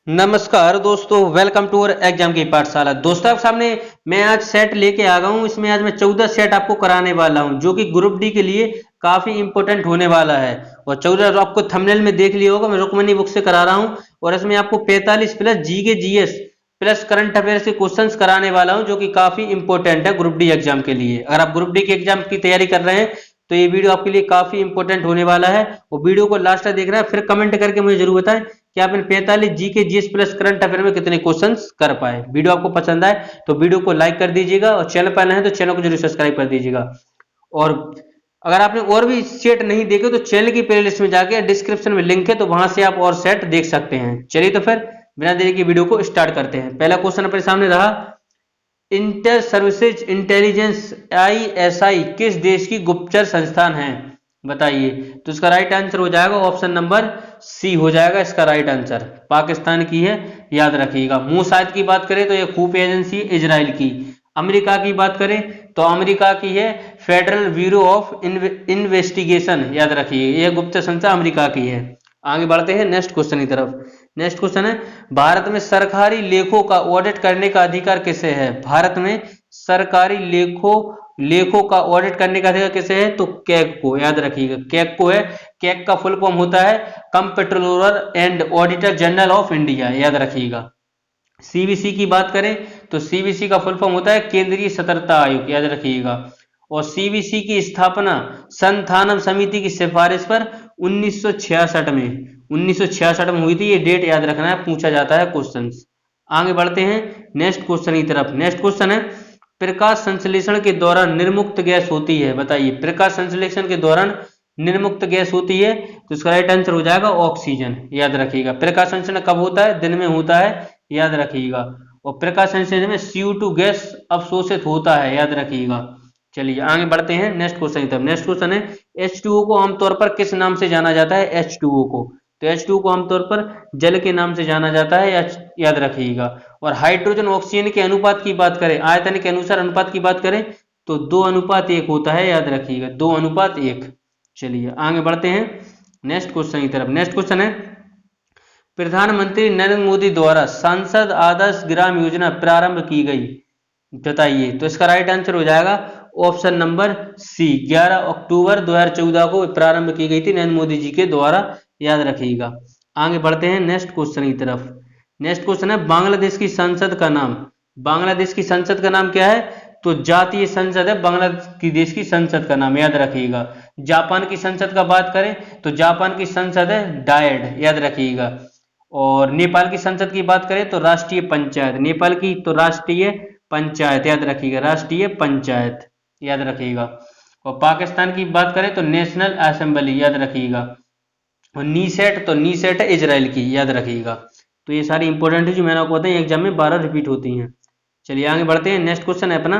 नमस्कार दोस्तों, welcome to our exam की पाठशाला। दोस्तों आपके सामने मैं आज सेट लेके आ गया हूँ। इसमें आज मैं 14 सेट आपको कराने वाला हूँ जो कि ग्रुप डी के लिए काफी इंपॉर्टेंट होने वाला है। और 14 जो आपको थंबनेल में देख लिया होगा, मैं रुक्मणी बुक से करा रहा हूँ। और इसमें आपको 45 प्लस जी के जीएस प्लस करंट अफेयर्स के क्वेश्चंस कराने वाला हूँ जो कि काफी इंपॉर्टेंट है ग्रुप डी एग्जाम के लिए। अगर आप ग्रुप डी के एग्जाम की तैयारी कर रहे हैं तो ये वीडियो आपके लिए काफी इंपॉर्टेंट होने वाला है। और वीडियो को लास्ट तक देखना है, फिर कमेंट करके मुझे जरूर बताएं कि आपने 45 जी के जीएस प्लस करंट अफेयर में कितने क्वेश्चंस कर पाए। वीडियो आपको पसंद आए तो वीडियो को लाइक कर दीजिएगा और चैनल पर नए हैं तो चैनल को जरूर सब्सक्राइब कर दीजिएगा। और अगर आपने और भी सेट नहीं देखे तो चैनल की प्लेलिस्ट में जाके डिस्क्रिप्शन में लिंक है, तो वहां से आप और सेट देख सकते हैं। चलिए तो फिर बिना देरी की वीडियो को स्टार्ट करते हैं। पहला क्वेश्चन अपने सामने रहा, इंटर सर्विसेज इंटेलिजेंस आईएसआई किस देश की गुप्तचर संस्थान है? बताइए। तो इसका राइट आंसर हो जाएगा ऑप्शन नंबर सी हो जाएगा इसका राइट आंसर। पाकिस्तान की है, याद रखिएगा। मोसाद की बात करें तो यह खुफिया एजेंसी इजराइल की। अमेरिका की बात करें तो अमेरिका की है फेडरल ब्यूरो ऑफ इन्वेस्टिगेशन, याद रखिए यह गुप्त संस्था अमेरिका की है। आगे बढ़ते हैं नेक्स्ट क्वेश्चन की तरफ। नेक्स्ट क्वेश्चन है, भारत में सरकारी लेखों का ऑडिट करने का अधिकार किसे है? भारत में सरकारी लेखों का ऑडिट करने का अधिकार किसे है? तो कैग को, याद रखिएगा कैग को है। कैग का फुल फॉर्म होता है comptroller and auditor general of India, याद रखिएगा। सीबीसी की बात करें तो सीबीसी का फुल फॉर्म होता है केंद्रीय सतर्कता आयोग, याद रखिएगा। और सीबीसी की स्थापना संथानम समिति की सिफारिश पर 1966 में हुई थी। ये डेट याद रखना है, पूछा जाता है क्वेश्चन। आगे बढ़ते हैं नेक्स्ट क्वेश्चन की तरफ। नेक्स्ट क्वेश्चन है, प्रकाश संश्लेषण के दौरान निर्मुक्त गैस होती है? बताइए। प्रकाश संश्लेषण के दौरान निर्मुक्त गैस होती है तो इसका राइट आंसर हो जाएगा ऑक्सीजन, याद रखिएगा। प्रकाश संश्लेषण कब होता है? दिन में होता है, याद रखिएगा। और प्रकाश संश्लेषण में CO2 गैस अवशोषित होता है, याद रखिएगा। चलिए आगे बढ़ते हैं नेक्स्ट क्वेश्चन की तरफ। नेक्स्ट क्वेश्चन है, H2O को आमतौर पर किस नाम से जाना जाता है? H2O को, तो H2O को आमतौर पर जल के नाम से जाना जाता है, याद रखिएगा। और हाइड्रोजन ऑक्सीजन के अनुपात की बात करें, आयतन के अनुसार अनुपात की बात करें तो 2:1 होता है, याद रखिएगा 2:1। चलिए आगे बढ़ते हैं नेक्स्ट क्वेश्चन की तरफ। नेक्स्ट क्वेश्चन है, प्रधानमंत्री नरेंद्र मोदी द्वारा सांसद आदर्श ग्राम योजना प्रारंभ की गई, बताइए। तो इसका राइट आंसर हो जाएगा ऑप्शन नंबर सी, 11 अक्टूबर 2014 को प्रारंभ की गई थी नरेंद्र मोदी जी के द्वारा, याद रखिएगा। आगे बढ़ते हैं नेक्स्ट क्वेश्चन की तरफ। नेक्स्ट क्वेश्चन है, बांग्लादेश की संसद का नाम, बांग्लादेश की संसद का नाम क्या है? तो जातीय संसद है बांग्लादेश की संसद का नाम, याद रखिएगा। जापान की संसद का बात करें तो जापान की संसद है डायड, याद रखिएगा। और नेपाल की संसद की बात करें तो राष्ट्रीय पंचायत, नेपाल की तो राष्ट्रीय पंचायत, याद रखिएगा राष्ट्रीय पंचायत, याद रखिएगा। और पाकिस्तान की बात करें तो नेशनल असेंबली, याद रखिएगा। और नीसेट, तो नीसेट है इजराइल की, याद रखिएगा। तो ये सारी इंपॉर्टेंट है जो मैंने आपको बताया, एग्जाम में 12 रिपीट होती हैं। चलिए आगे बढ़ते हैं। नेक्स्ट क्वेश्चन है अपना,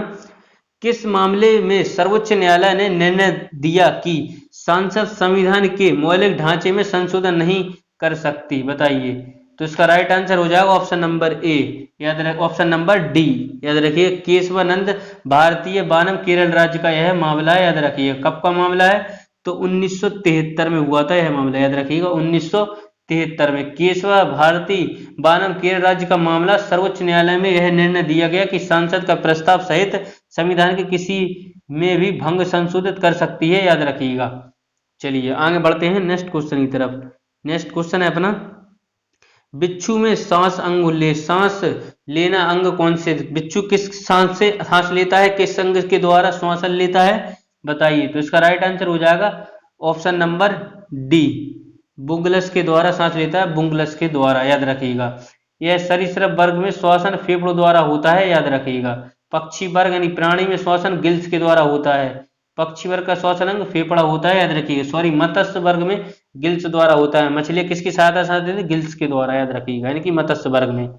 किस मामले में सर्वोच्च न्यायालय ने निर्णय दिया कि संसद संविधान के मौलिक ढांचे में संशोधन नहीं कर सकती? बताइए। तो इसका राइट आंसर हो जाएगा ऑप्शन नंबर ए, याद रख ऑप्शन नंबर डी, याद रखिए केशवानंद भारतीय बानम केरल राज्य का यह मामला है, याद रखिए। कब का मामला है? तो 1973 में हुआ था यह मामला, याद रखिएगा 1973 में केशवा भारती बानम केरल राज्य का मामला। सर्वोच्च न्यायालय में यह निर्णय दिया गया कि संसद का प्रस्ताव सहित संविधान के किसी में भी भंग संशोधित कर सकती है, याद रखिएगा। चलिए आगे बढ़ते हैं नेक्स्ट क्वेश्चन की तरफ। नेक्स्ट क्वेश्चन है अपना, बिच्छू में सांस लेना अंग कौन से? बिच्छू किस सांस से सांस लेता है, किस अंग के द्वारा श्वास लेता है? बताइए। तो इसका राइट आंसर हो जाएगा ऑप्शन नंबर डी, बुंगलस के द्वारा सांस लेता है, बुंगलस के द्वारा, याद रखिएगा। यह सरीसृप वर्ग में श्वसन फेफड़ों द्वारा होता है, याद रखिएगा। पक्षी वर्ग यानी प्राणी में श्वसन गिल्स के द्वारा होता है। पक्षी वर्ग का श्वसन अंग फेफड़ा होता है, याद रखिएगा। सॉरी, मत्स्य वर्ग में गिल्स द्वारा होता है। मछलियां किसकी सहायता से सांस लेती है? गिल्स के द्वारा, याद रखिएगा, यानी कि मत्स्य वर्ग में।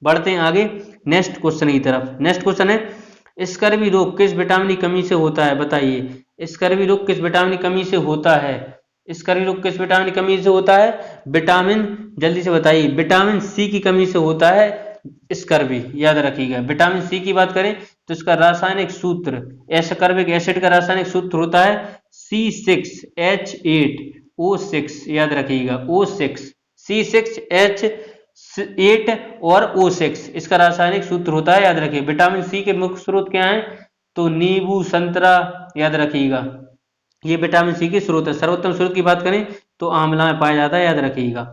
बढ़ते हैं आगे नेक्स्ट क्वेश्चन की तरफ। नेक्स्ट क्वेश्चन है, स्कर्वी रोग किस विटामिन की कमी से होता है? बताइए। स्कर्वी रोग किस विटामिन की कमी से होता है? स्कर्वी रोग किस विटामिन की कमी से होता है? विटामिन, जल्दी से बताइए। विटामिन सी की कमी से होता है स्कर्वी, याद रखिएगा। विटामिन सी की बात करें तो इसका रासायनिक सूत्र, एस्कर्बिक एसिड का रासायनिक सूत्र होता है C6H8O6, याद रखिएगा O6, C6H 8 और O6 इसका रासायनिक सूत्र होता है, याद रखिए। विटामिन सी के मुख्य स्रोत क्या हैं? तो नींबू, संतरा, याद रखिएगा, ये विटामिन सी के स्रोत है। सर्वोत्तम स्रोत की बात करें तो आंवला में पाया जाता है, याद रखिएगा।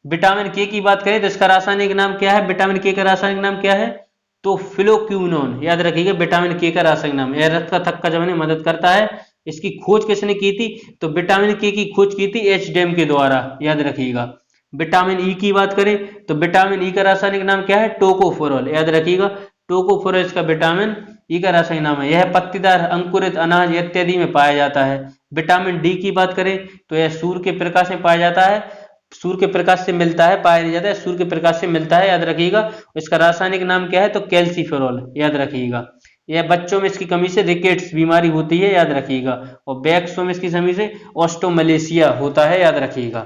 विटामिन के की बात करें तो इसका रासायनिक नाम क्या है? विटामिन के का रासायनिक नाम क्या है? तो फिलोक्विनोन, याद रखिएगा विटामिन के का रासायनिक नाम। यह रक्त का थक्का जमाने में मदद करता है। इसकी खोज किसने की थी? तो विटामिन के की खोज की थी एच डेम के द्वारा, याद रखिएगा। विटामिन ई की बात करें तो विटामिन ई का रासायनिक नाम क्या है? टोकोफेरोल, याद रखिएगा। टोकोफेरोल इसका विटामिन ई का रासायनिक नाम है। यह पत्तीदार, अंकुरित अनाज इत्यादि में पाया जाता है। विटामिन डी की बात करें तो यह सूर्य के प्रकाश में पाया जाता है, सूर्य के प्रकाश से मिलता है, पाया नहीं जाता है, सूर्य के प्रकाश से मिलता है, याद रखिएगा। इसका रासायनिक नाम क्या है? तो कैल्सीफेरॉल, याद रखिएगा। यह बच्चों में इसकी कमी से रिकेट्स बीमारी होती है, याद रखिएगा। और बैक्सों में इसकी कमी से ऑस्टोमलेशिया होता है, याद रखिएगा।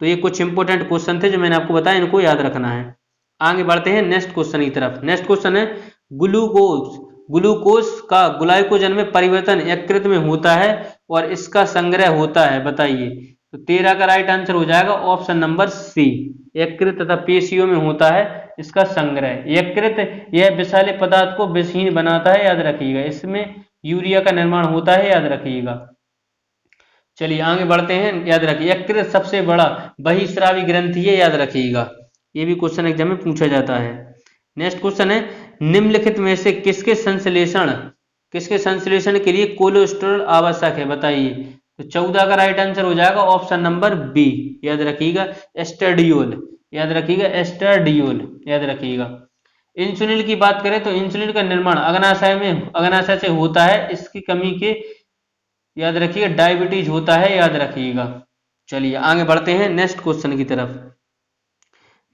तो ये कुछ इंपोर्टेंट क्वेश्चन थे जो मैंने आपको बताया, इनको याद रखना है। आगे बढ़ते हैं नेक्स्ट क्वेश्चन की तरफ। नेक्स्ट क्वेश्चन है ग्लूकोज। ग्लूकोज का ग्लाइकोजन में परिवर्तन यकृत में होता है और इसका संग्रह होता है, बताइए। तो 13 का राइट आंसर हो जाएगा ऑप्शन नंबर सी, यकृत तथा पेशियों में होता है इसका संग्रह। यकृत यह विषैले पदार्थ को विषहीन बनाता है, याद रखिएगा। इसमें यूरिया का निर्माण होता है, याद रखिएगा। चलिए आगे बढ़ते हैं, याद रखिए। यकृत सबसे बड़ा बहिस्रावी ग्रंथि है, याद रखिएगा। ये भी क्वेश्चन एग्जाम में पूछा जाता है। नेक्स्ट क्वेश्चन है निम्नलिखित में से किसके संश्लेषण के लिए कोलेस्ट्रॉल आवश्यक है, बताइए। तो 14 का राइट आंसर हो जाएगा ऑप्शन नंबर बी, याद रखिएगा, एस्ट्राडियोल, याद रखिएगा, एस्ट्राडियोल, याद रखिएगा। इंसुलिन की बात करें तो इंसुलिन का निर्माण अग्नाशय से होता है। इसकी कमी के, याद रखिएगा, डायबिटीज होता है, याद रखिएगा। चलिए आगे बढ़ते हैं नेक्स्ट क्वेश्चन की तरफ।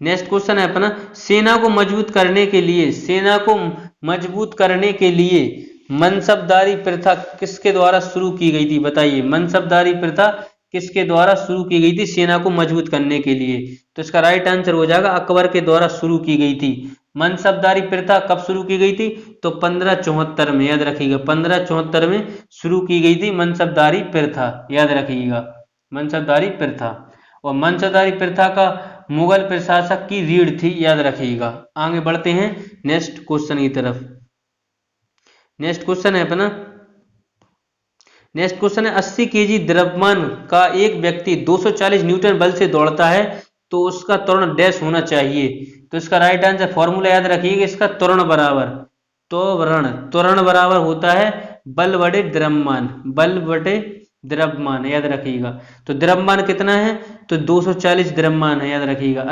नेक्स्ट क्वेश्चन है अपना सेना को मजबूत करने के लिए मनसबदारी प्रथा किसके द्वारा शुरू की गई थी, बताइए। मनसबदारी प्रथा किसके द्वारा शुरू की गई थी सेना को मजबूत करने के लिए? तो इसका राइट आंसर हो जाएगा अकबर के द्वारा शुरू की गई थी। मनसबदारी प्रथा कब शुरू की गई थी? तो 1574 में, याद रखिएगा। 1574 में शुरू की गई थी मनसबदारी प्रथा, याद रखिएगा, मनसबदारी प्रथा। और मनसबदारी प्रथा का मुगल प्रशासक की रीढ़ थी, याद रखिएगा। आगे बढ़ते हैं नेक्स्ट क्वेश्चन की तरफ। नेक्स्ट क्वेश्चन है अपना, नेक्स्ट क्वेश्चन है 80 केजी द्रव्यमान का एक व्यक्ति 240 न्यूटन बल से दौड़ता है तो उसका त्वरण डैश होना चाहिए। तो इसका राइट आंसर, फॉर्मूला याद रखिएगा, इसका त्वरण बराबर होता है बल बटे द्रव्यमान, याद रखिएगा। तो द्रव्यमान कितना है? तो 240 द्रव्यमान है, याद रखिएगा।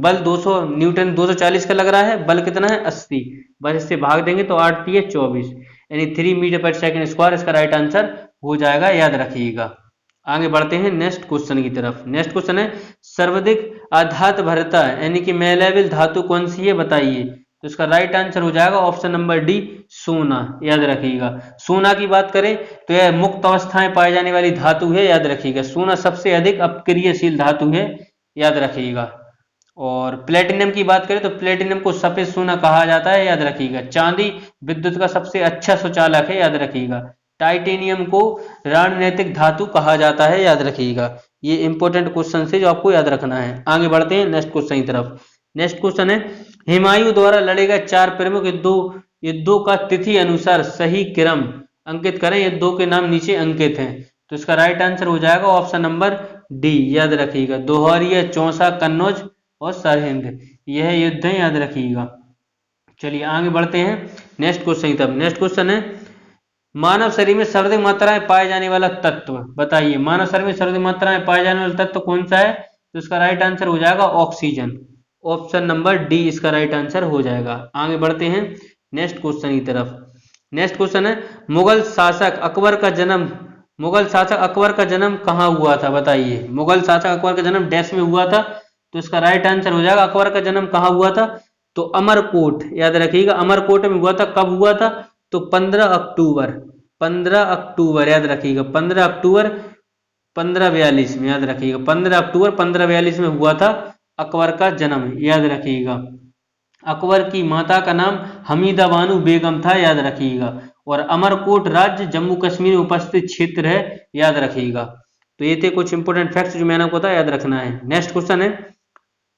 बल 200 न्यूटन 240 का लग रहा है, बल कितना है? 80। बस इससे भाग देंगे तो 8 3 24, यानी 3 मीटर पर सेकंड स्क्वायर इसका राइट आंसर हो जाएगा, याद रखिएगा। आगे बढ़ते हैं नेक्स्ट क्वेश्चन की तरफ। नेक्स्ट क्वेश्चन है सर्वाधिक आधात भरता यानी कि मेलेबल धातु कौन सी है, बताइए। तो इसका राइट आंसर हो जाएगा ऑप्शन नंबर डी, सोना, याद रखिएगा। सोना की बात करें तो यह मुक्त अवस्थाएं पाई जाने वाली धातु है, याद रखिएगा। सोना सबसे अधिक अपक्रियशील धातु है, याद रखिएगा। और प्लेटिनम की बात करें तो प्लेटिनम को सफेद सोना कहा जाता है, याद रखिएगा। चांदी विद्युत का सबसे अच्छा सुचालक है, याद रखिएगा। टाइटेनियम को रणनीतिक धातु कहा जाता है, याद रखिएगा। ये इंपॉर्टेंट क्वेश्चन है जो आपको याद रखना है। आगे बढ़ते हैं नेक्स्ट क्वेश्चन की तरफ। नेक्स्ट क्वेश्चन है हुमायूं द्वारा लड़े गए 4 प्रमुख युद्धों का तिथि अनुसार सही क्रम अंकित करें। युद्धों के नाम नीचे अंकित हैं। तो इसका राइट आंसर हो जाएगा ऑप्शन नंबर डी, याद रखिएगा। दोहरिया, चौसा, कन्नौज और सरहिंद, यह युद्ध है, याद रखिएगा। चलिए आगे बढ़ते हैं नेक्स्ट क्वेश्चन की तरफ। नेक्स्ट क्वेश्चन है मानव शरीर में सर्वाधिक मात्रा में पाए जाने वाला तत्व, बताइए। मानव शरीर में सर्वाधिक मात्रा में पाए जाने वाला तत्व कौन सा है? तो इसका राइट आंसर हो जाएगा ऑक्सीजन, ऑप्शन नंबर डी इसका राइट आंसर हो जाएगा। आगे बढ़ते हैं नेक्स्ट क्वेश्चन की तरफ। नेक्स्ट क्वेश्चन है मुगल शासक अकबर का जन्म कहाँ हुआ था, बताइए। मुगल शासक अकबर का जन्म डैश में हुआ था। तो इसका राइट आंसर हो जाएगा अकबर का जन्म कहाँ हुआ था? तो अमरकोट, याद रखिएगा। अमरकोट में हुआ था। कब हुआ था? तो 15 अक्टूबर, याद रखिएगा। 15 अक्टूबर 1542 में, याद रखिएगा। 15 अक्टूबर 1542 में हुआ था अकबर का जन्म, याद रखिएगा। अकबर की माता का नाम हमीदा बानो बेगम था, याद रखिएगा। और अमरकोट राज्य जम्मू कश्मीर में उपस्थित क्षेत्र है, याद रखिएगा। तो ये थे कुछ इंपोर्टेंट फैक्ट्स जो मैंने आपको बताया, याद रखना है। नेक्स्ट क्वेश्चन है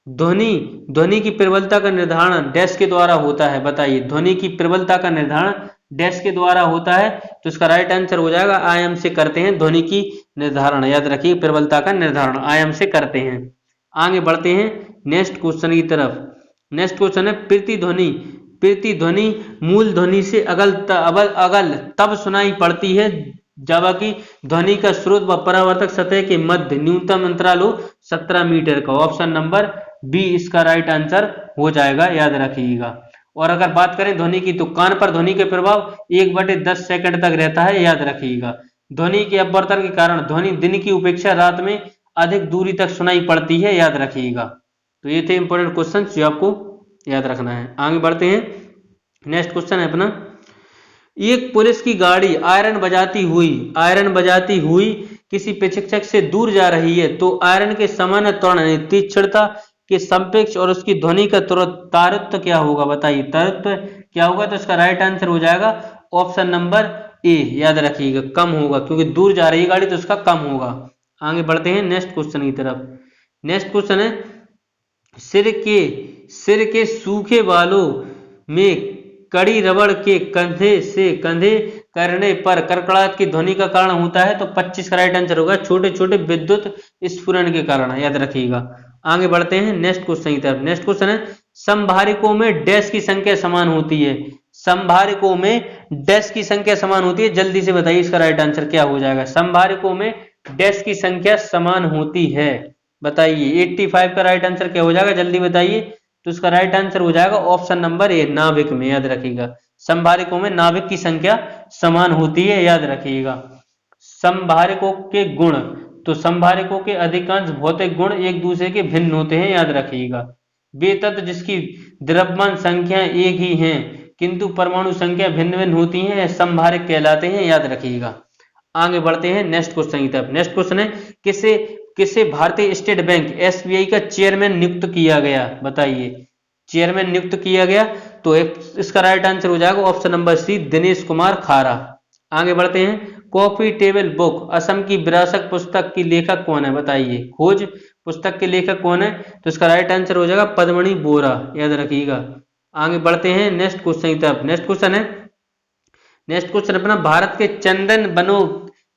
ध्वनि ध्वनि की प्रबलता का निर्धारण डैश के द्वारा होता है। बताइए, ध्वनि की प्रबलता का निर्धारण डैश के द्वारा होता है। तो इसका राइट आंसर हो जाएगा आयाम से करते हैं ध्वनि की निर्धारण। याद रखिए, प्रबलता का निर्धारण आयाम से करते हैं। आगे बढ़ते हैं नेक्स्ट क्वेश्चन की तरफ। नेक्स्ट क्वेश्चन है प्रतिध्वनि। प्रतिध्वनि मूल ध्वनि से अगल तब सुनाई पड़ती है जबकि ध्वनि का स्रोत व परावर्तक सतह के मध्य न्यूनतम अंतराल हो 17 मीटर का। ऑप्शन नंबर बी इसका राइट आंसर हो जाएगा, याद रखिएगा। और अगर बात करें ध्वनि की, तो कान पर ध्वनि के प्रभाव 1/10 सेकंड तक रहता है, याद रखिएगा। ध्वनि के अपवर्तन के कारण ध्वनि दिन की उपेक्षा रात में अधिक दूरी तक सुनाई पड़ती है, याद रखिएगा। तो ये थे इंपॉर्टेंट क्वेश्चन जो आपको याद रखना है। आगे बढ़ते हैं। नेक्स्ट क्वेश्चन है अपना, एक पुलिस की गाड़ी आयरन बजाती हुई किसी प्रशिक्षक से दूर जा रही है, तो आयरन के सामान्य त्वरण तीक्ष्णता के सापेक्ष और उसकी ध्वनि का तारतम्य क्या होगा। बताइए, तारतम्य क्या होगा। तो इसका राइट आंसर हो जाएगा ऑप्शन नंबर ए, याद रखिएगा, कम होगा, क्योंकि दूर जा रही है गाड़ी तो उसका कम होगा। आगे बढ़ते हैं नेक्स्ट क्वेश्चन की तरफ। नेक्स्ट क्वेश्चन है, सिर के सूखे बालों में कड़ी रबड़ के कंधे से कंधे करने पर कड़कड़ाहट की ध्वनि का कारण होता है। तो 25 का राइट आंसर होगा छोटे छोटे विद्युत स्फुरण के कारण, याद रखिएगा। आगे बढ़ते हैं नेक्स्ट क्वेश्चन की तरफ। नेक्स्ट क्वेश्चन है, संभारिकों में डैश की संख्या समान होती है। संभारिकों में डैश की संख्या समान होती है, जल्दी से बताइए इसका राइट आंसर क्या हो जाएगा। संभारिकों में डैश की संख्या समान होती है, बताइए। 85 का राइट आंसर क्या हो जाएगा, जल्दी बताइए। तो इसका राइट आंसर हो जाएगा ऑप्शन नंबर ए, नाभिक में, याद रखिएगा। संभारिकों में नाभिक की संख्या समान होती है, याद रखिएगा। संभारिकों के गुण, तो संभारिकों के अधिकांश भौतिक गुण एक दूसरे के भिन्न होते हैं, याद रखिएगा। वे तत्व जिसकी द्रव्यमान संख्या एक ही है किंतु परमाणु संख्या भिन्न भिन्न होती है, संभारिक कहलाते हैं, याद रखिएगा। आगे बढ़ते हैं नेक्स्ट क्वेश्चन की तरफ। नेक्स्ट क्वेश्चन है, किसे भारतीय स्टेट बैंक एसबीआई का चेयरमैन नियुक्त किया गया। बताइए, चेयरमैन नियुक्त किया गया, तो इसका राइट आंसर हो जाएगा option number C, Dinesh Kumar Khara. आगे बढ़ते हैं, कॉफी टेबल बुक असम की विरासत पुस्तक की लेखक कौन है। बताइए, खोज पुस्तक के लेखक कौन है। तो इसका राइट आंसर हो जाएगा पद्मणि बोरा, याद रखिएगा। आगे बढ़ते हैं नेक्स्ट क्वेश्चन की तरफ। नेक्स्ट क्वेश्चन अपना, भारत के चंदन बनों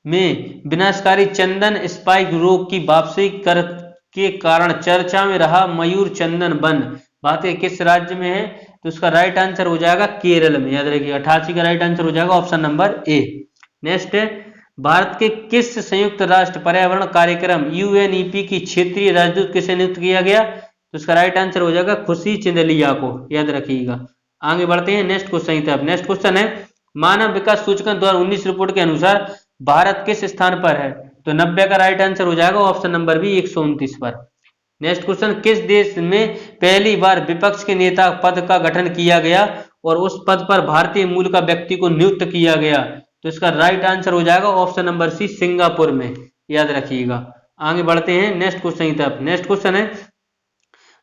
में विनाशकारी चंदन स्पाइक रोग की वापसी के कारण चर्चा में रहा मयूर चंदन वन भारत के किस राज्य में है। तो उसका राइट आंसर हो जाएगा केरल में, याद रखिएगा। 88 का राइट आंसर हो जाएगा ऑप्शन नंबर ए। नेक्स्ट है, भारत के किस संयुक्त राष्ट्र पर्यावरण कार्यक्रम यूएनईपी की क्षेत्रीय राजदूत किसे नियुक्त किया गया। तो उसका राइट आंसर हो जाएगा खुशी चिंदलिया को, याद रखिएगा। आगे बढ़ते हैं नेक्स्ट क्वेश्चन की तरफ। नेक्स्ट क्वेश्चन है, मानव विकास सूचकांक 2019 रिपोर्ट के अनुसार भारत किस स्थान पर है। तो 90 का राइट आंसर हो जाएगा ऑप्शन नंबर बी, 129 पर। नेक्स्ट क्वेश्चन, किस देश में पहली बार विपक्ष के नेता पद का गठन किया गया और उस पद पर भारतीय मूल का व्यक्ति को नियुक्त किया गया। तो इसका राइट आंसर हो जाएगा ऑप्शन नंबर सी, सिंगापुर में, याद रखिएगा। आगे बढ़ते हैं नेक्स्ट क्वेश्चन की तरफ। नेक्स्ट क्वेश्चन है,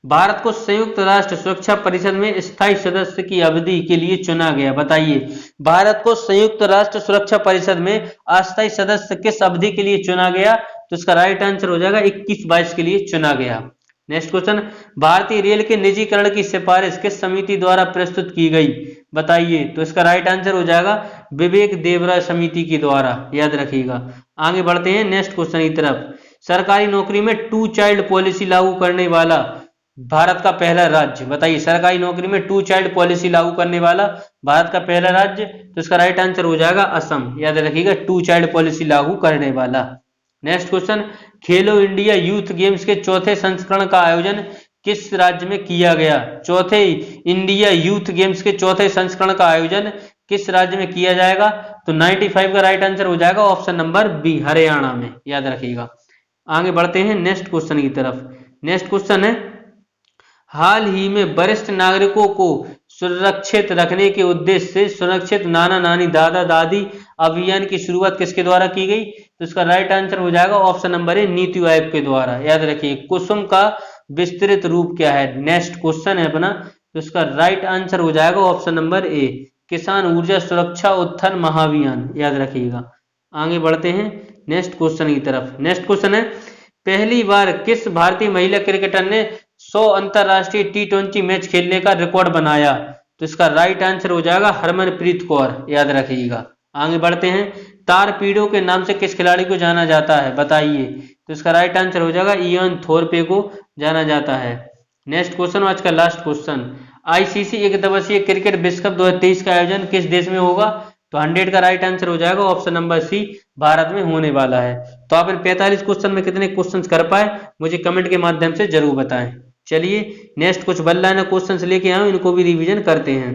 भारत को संयुक्त राष्ट्र सुरक्षा परिषद में स्थायी सदस्य की अवधि के लिए चुना गया। बताइए, भारत को संयुक्त राष्ट्र सुरक्षा परिषद में अस्थायी सदस्य किस अवधि के लिए चुना गया। तो इसका राइट आंसर हो जाएगा 21-22 के लिए चुना गया। नेक्स्ट क्वेश्चन, भारतीय रेल के निजीकरण की सिफारिश किस समिति द्वारा प्रस्तुत की गई। बताइए, तो इसका राइट आंसर हो जाएगा विवेक देवरा समिति के द्वारा, याद रखिएगा। आगे बढ़ते हैं नेक्स्ट क्वेश्चन की तरफ। सरकारी नौकरी में 2 चाइल्ड पॉलिसी लागू करने वाला भारत का पहला राज्य। बताइए, सरकारी नौकरी में 2 चाइल्ड पॉलिसी लागू करने वाला भारत का पहला राज्य। तो इसका राइट आंसर हो जाएगा असम, याद रखिएगा, 2 चाइल्ड पॉलिसी लागू करने वाला। नेक्स्ट क्वेश्चन, खेलो इंडिया यूथ गेम्स के चौथे संस्करण का आयोजन किस राज्य में किया गया। चौथे इंडिया यूथ गेम्स के चौथे संस्करण का आयोजन किस राज्य में किया जाएगा। तो 95 का राइट आंसर हो जाएगा ऑप्शन नंबर बी, हरियाणा में, याद रखिएगा। आगे बढ़ते हैं नेक्स्ट क्वेश्चन की तरफ। नेक्स्ट क्वेश्चन है, हाल ही में वरिष्ठ नागरिकों को सुरक्षित रखने के उद्देश्य से सुरक्षित नाना नानी दादा दादी अभियान की शुरुआत किसके द्वारा की गई। तो इसका राइट आंसर हो जाएगा option number A, NITI Aayog के द्वारा, याद रखिए। कुसुम का विस्तृत रूप क्या है, नेक्स्ट क्वेश्चन है अपना। तो इसका राइट आंसर हो जाएगा ऑप्शन नंबर ए, किसान ऊर्जा सुरक्षा उत्थान महाअभियान, याद रखिएगा। आगे बढ़ते हैं नेक्स्ट क्वेश्चन की तरफ। नेक्स्ट क्वेश्चन है, पहली बार किस भारतीय महिला क्रिकेटर ने 100 अंतरराष्ट्रीय T20 मैच खेलने का रिकॉर्ड बनाया? तो इसका राइट आंसर हो जाएगा हरमनप्रीत कौर, याद रखिएगा। आगे बढ़ते हैं। तारपीडो के नाम से किस खिलाड़ी को जाना जाता है, बताइए? तो इसका राइट आंसर हो जाएगा इयान थोरपे को जाना जाता है। नेक्स्ट क्वेश्चन, आज का लास्ट क्वेश्चन। आईसीसी एक दिवसीय क्रिकेट विश्व कप 2023 का आयोजन किस देश में होगा? तो 100 का राइट आंसर हो जाएगा ऑप्शन नंबर सी, भारत में होने वाला है। तो आप इन 45 क्वेश्चन में कितने क्वेश्चन कर पाए, मुझे कमेंट के माध्यम से जरूर बताएं। चलिए नेक्स्ट कुछ वन लाइनर क्वेश्चन लेके आए, इनको भी रिवीजन करते हैं।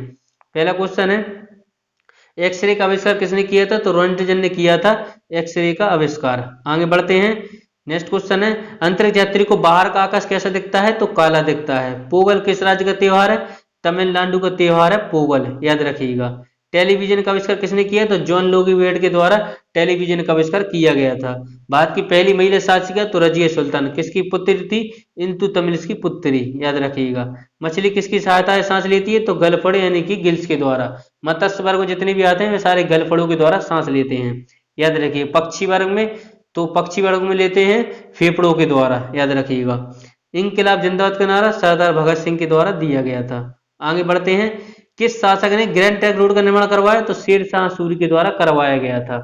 पहला क्वेश्चन है, एक्सरे का आविष्कार किसने किया था? तो रोंटगेन ने किया था एक्सरे का आविष्कार। आगे बढ़ते हैं। नेक्स्ट क्वेश्चन है, अंतरिक्ष यात्री को बाहर का आकाश कैसा दिखता है? तो काला दिखता है। पोगल किस राज्य का त्योहार है? तमिलनाडु का त्योहार है पोगल, याद रखिएगा। टेलीविजन का आविष्कार किसने किया? तो जॉन लोगी वेड के द्वारा टेलीविजन का आविष्कार किया गया था। भारत की पहली महिला शासिका तो रजिया सुल्तान, किसकी पुत्री थी? इंतु तमिलिस की पुत्री, याद रखिएगा। मछली किसकी सहायता से सांस लेती है? तो गलफड़े यानी कि गिल्स के द्वारा। मत्स्य वर्ग जितने भी आते हैं वे सारे गलफड़ों के द्वारा सांस लेते हैं, याद रखिए। पक्षी वर्ग में, तो पक्षी वर्ग में लेते हैं फेफड़ों के द्वारा, याद रखिएगा। इंकलाब जिंदाबाद का नारा सरदार भगत सिंह के द्वारा दिया गया था। आगे बढ़ते हैं। किस शासक ने ग्रैंड ट्रंक रोड का निर्माण करवाया? तो शेर शाह सूरी के द्वारा करवाया गया था।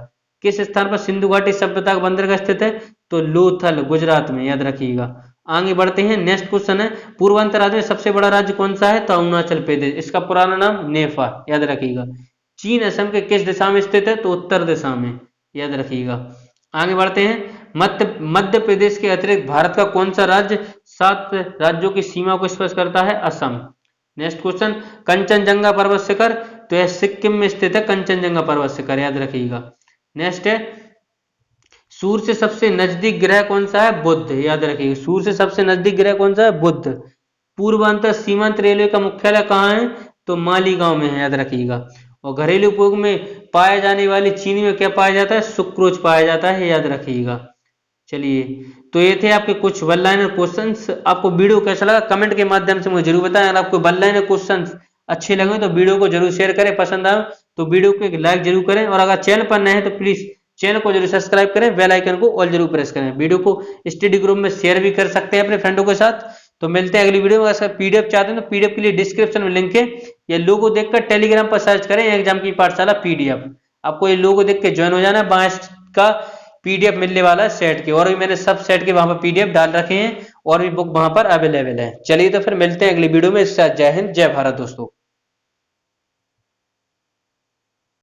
किस स्थान पर सिंधु घाटी सभ्यता का बंदरगाह स्थित है? तो लोथल, गुजरात में, याद रखिएगा। आगे बढ़ते हैं। नेक्स्ट क्वेश्चन है, पूर्वांचल राज्य में सबसे बड़ा राज्य कौन सा है? तो अरुणाचल प्रदेश, इसका पुराना नाम नेफा, याद रखिएगा। चीन असम के किस दिशा में स्थित है? तो उत्तर दिशा में, याद रखिएगा। आगे बढ़ते हैं। मध्य प्रदेश के अतिरिक्त भारत का कौन सा राज्य 7 राज्यों की सीमा को स्पर्श करता है? असम। नेक्स्ट क्वेश्चन, कंचनजंगा पर्वत शिखर, तो यह सिक्किम में स्थित है कंचनजंगा पर्वत शिखर, याद रखिएगा। नेक्स्ट है, सूर्य से सबसे नजदीक ग्रह कौन सा है? बुध, याद रखिएगा। सूर्य से सबसे नजदीक ग्रह कौन सा है? बुध। पूर्वांचल सीमांत रेलवे का मुख्यालय कहाँ है? तो मालीगांव में है, याद रखिएगा। और घरेलू उपयोग में पाए जाने वाली चीनी में क्या पाया जाता है? सुक्रोज पाया जाता है, याद रखिएगा। चलिए, तो ये थे आपके कुछ वन लाइनर क्वेश्चंस। आपको वीडियो कैसा लगा कमेंट के माध्यम से मुझे जरूर बताएं। अगर आपको वन लाइनर क्वेश्चंस अच्छे लगे तो वीडियो को जरूर शेयर करें, पसंद आए तो वीडियो को एक लाइक जरूर करें, और अगर चैनल पर नए हैं तो प्लीज चैनल को जरूर सब्सक्राइब करें, बेल आइकन को ऑल जरूर प्रेस करें। वीडियो को स्टडी ग्रुप में शेयर भी कर सकते हैं अपने फ्रेंडों के साथ। तो मिलते हैं अगली वीडियो में। अगर पीडीएफ चाहते हैं तो पीडीएफ के लिए डिस्क्रिप्शन में लिंक है, या लोगो देखकर टेलीग्राम पर सर्च करें एग्जाम की पाठशाला पीडीएफ। आपको ये लोगो देख के ज्वाइन हो जाना है, बाएं का पीडीएफ मिलने वाला है सेट के, और भी मैंने सब सेट के वहां पर पीडीएफ डाल रखे हैं, और भी बुक वहां पर अवेलेबल है। चलिए तो फिर मिलते हैं अगली वीडियो में। इसके साथ जय हिंद, जय भारत दोस्तों।